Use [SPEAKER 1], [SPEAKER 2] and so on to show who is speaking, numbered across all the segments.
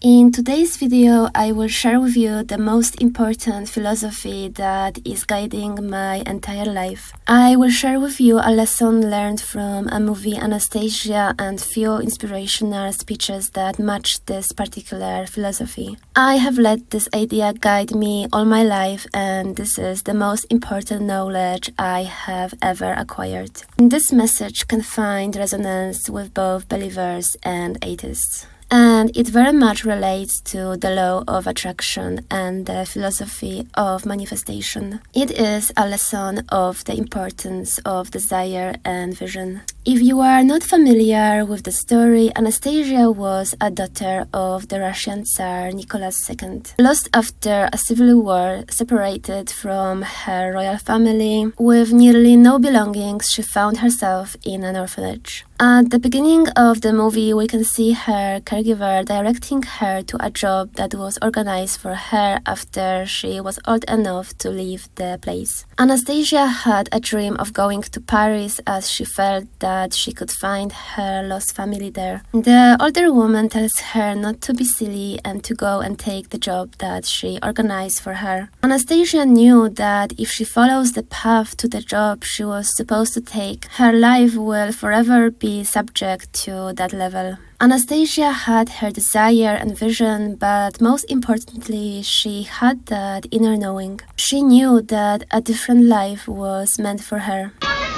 [SPEAKER 1] In today's video, I will share with you the most important philosophy that is guiding my entire life. I will share with you a lesson learned from a movie Anastasia and few inspirational speeches that match this particular philosophy. I have let this idea guide me all my life, and this is the most important knowledge I have ever acquired. This message can find resonance with both believers and atheists. And it very much relates to the law of attraction and the philosophy of manifestation. It is a lesson of the importance of desire and vision. If you are not familiar with the story, Anastasia was a daughter of the Russian Tsar Nicholas II. Lost after a civil war, separated from her royal family, with nearly no belongings, she found herself in an orphanage. At the beginning of the movie, we can see her caregiver directing her to a job that was organized for her after she was old enough to leave the place. Anastasia had a dream of going to Paris as she felt that she could find her lost family there. The older woman tells her not to be silly and to go and take the job that she organized for her. Anastasia knew that if she follows the path to the job she was supposed to take, her life will forever be subject to that level. Anastasia had her desire and vision, but most importantly, she had that inner knowing. She knew that a different life was meant for her.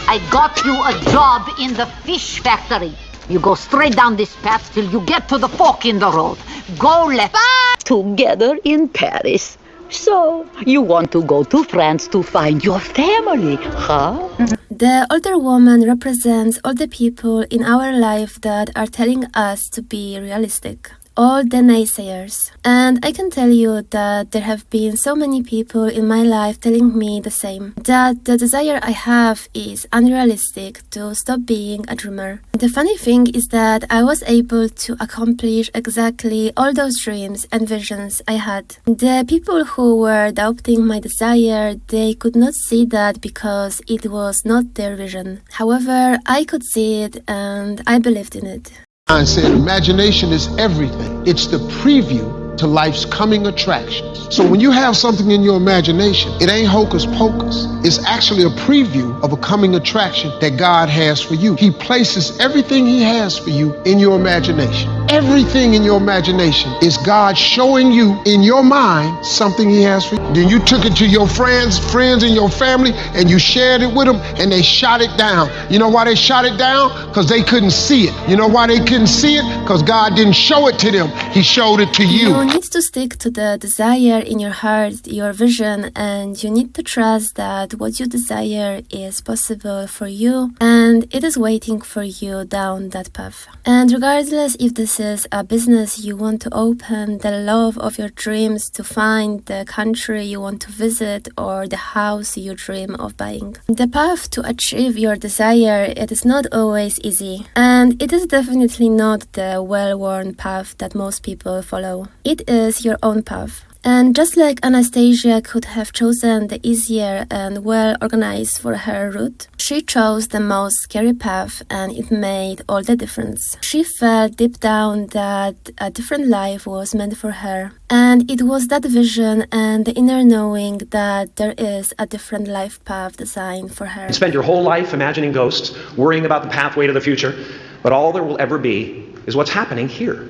[SPEAKER 2] I got you a job in the fish factory. You go straight down this path till you get to the fork in the road. Go left. Bye. Together in Paris. So, you want to go to France to find your family, huh?
[SPEAKER 1] The older woman represents all the people in our life that are telling us to be realistic. All the naysayers. And I can tell you that there have been so many people in my life telling me the same, that the desire I have is unrealistic, to stop being a dreamer. The funny thing is that I was able to accomplish exactly all those dreams and visions I had. The people who were doubting my desire, they could not see that because it was not their vision. However, I could see it and I believed in it.
[SPEAKER 3] I said imagination is everything. It's the preview to life's coming attractions. So when you have something in your imagination, it ain't hocus pocus. It's actually a preview of a coming attraction that God has for you. He places everything He has for you in your imagination. Everything in your imagination is God showing you in your mind something He has for you. Then you took it to your friends in your family, and you shared it with them, and they shot it down. You know why they shot it down? Because they couldn't see it. You know why they couldn't see it? Because God didn't show it to them. He showed it to you.
[SPEAKER 1] You need to stick to the desire in your heart, your vision, and you need to trust that what you desire is possible for you and it is waiting for you down that path. And regardless if this is a business you want to open, the love of your dreams to find, the country you want to visit, or the house you dream of buying. The path to achieve your desire, it is not always easy, and it is definitely not the well-worn path that most people follow. It is your own path. And just like Anastasia could have chosen the easier and well-organized for her route, she chose the most scary path, and it made all the difference. She felt deep down that a different life was meant for her. And it was that vision and the inner knowing that there is a different life path designed for her.
[SPEAKER 4] You spend your whole life imagining ghosts, worrying about the pathway to the future, but all there will ever be is what's happening here,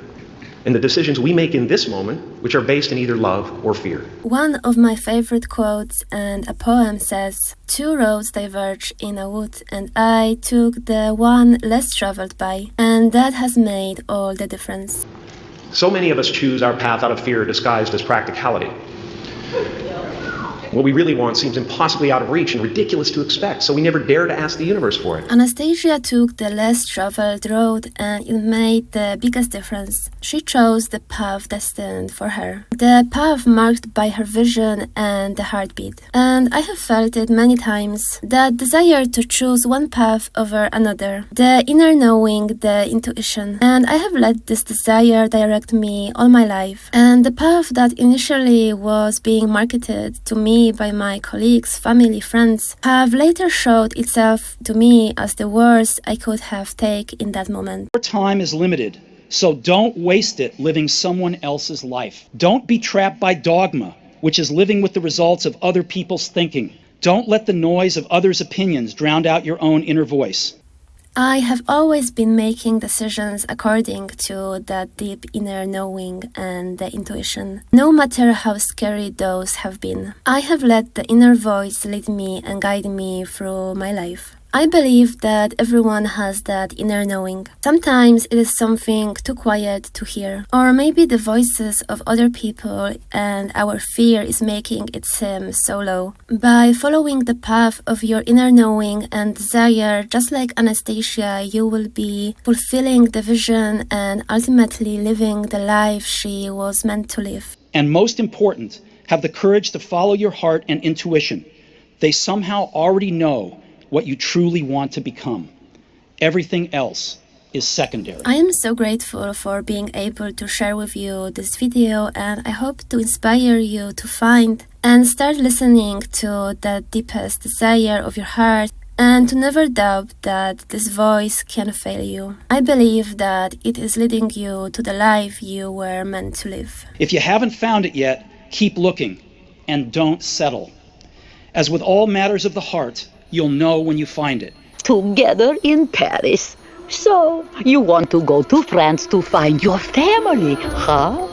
[SPEAKER 4] and the decisions we make in this moment, which are based in either love or fear.
[SPEAKER 1] One of my favorite quotes and a poem says, "Two roads diverge in a wood, and I took the one less traveled by, and that has made all the difference."
[SPEAKER 4] So many of us choose our path out of fear disguised as practicality. What we really want seems impossibly out of reach and ridiculous to expect, so we never dare to ask the universe for it.
[SPEAKER 1] Anastasia took the less traveled road, and it made the biggest difference. She chose the path destined for her, the path marked by her vision and the heartbeat. And I have felt it many times, that desire to choose one path over another, the inner knowing, the intuition. And I have let this desire direct me all my life. And the path that initially was being marketed to me by my colleagues, family, friends, have later showed itself to me as the worst I could have taken in that moment.
[SPEAKER 5] Your time is limited. So don't waste it living someone else's life. Don't be trapped by dogma, which is living with the results of other people's thinking. Don't let the noise of others' opinions drown out your own inner voice.
[SPEAKER 1] I have always been making decisions according to that deep inner knowing and the intuition, no matter how scary those have been. I have let the inner voice lead me and guide me through my life. I believe that everyone has that inner knowing. Sometimes it is something too quiet to hear, or maybe the voices of other people and our fear is making it seem so low. By following the path of your inner knowing and desire, just like Anastasia, you will be fulfilling the vision and ultimately living the life she was meant to live.
[SPEAKER 5] And most important, have the courage to follow your heart and intuition. They somehow already know what you truly want to become. Everything else is secondary.
[SPEAKER 1] I am so grateful for being able to share with you this video, and I hope to inspire you to find and start listening to the deepest desire of your heart and to never doubt that this voice can fail you. I believe that it is leading you to the life you were meant to live.
[SPEAKER 5] If you haven't found it yet, keep looking and don't settle. As with all matters of the heart, you'll know when you find it.
[SPEAKER 2] Together in Paris. So, you want to go to France to find your family, huh?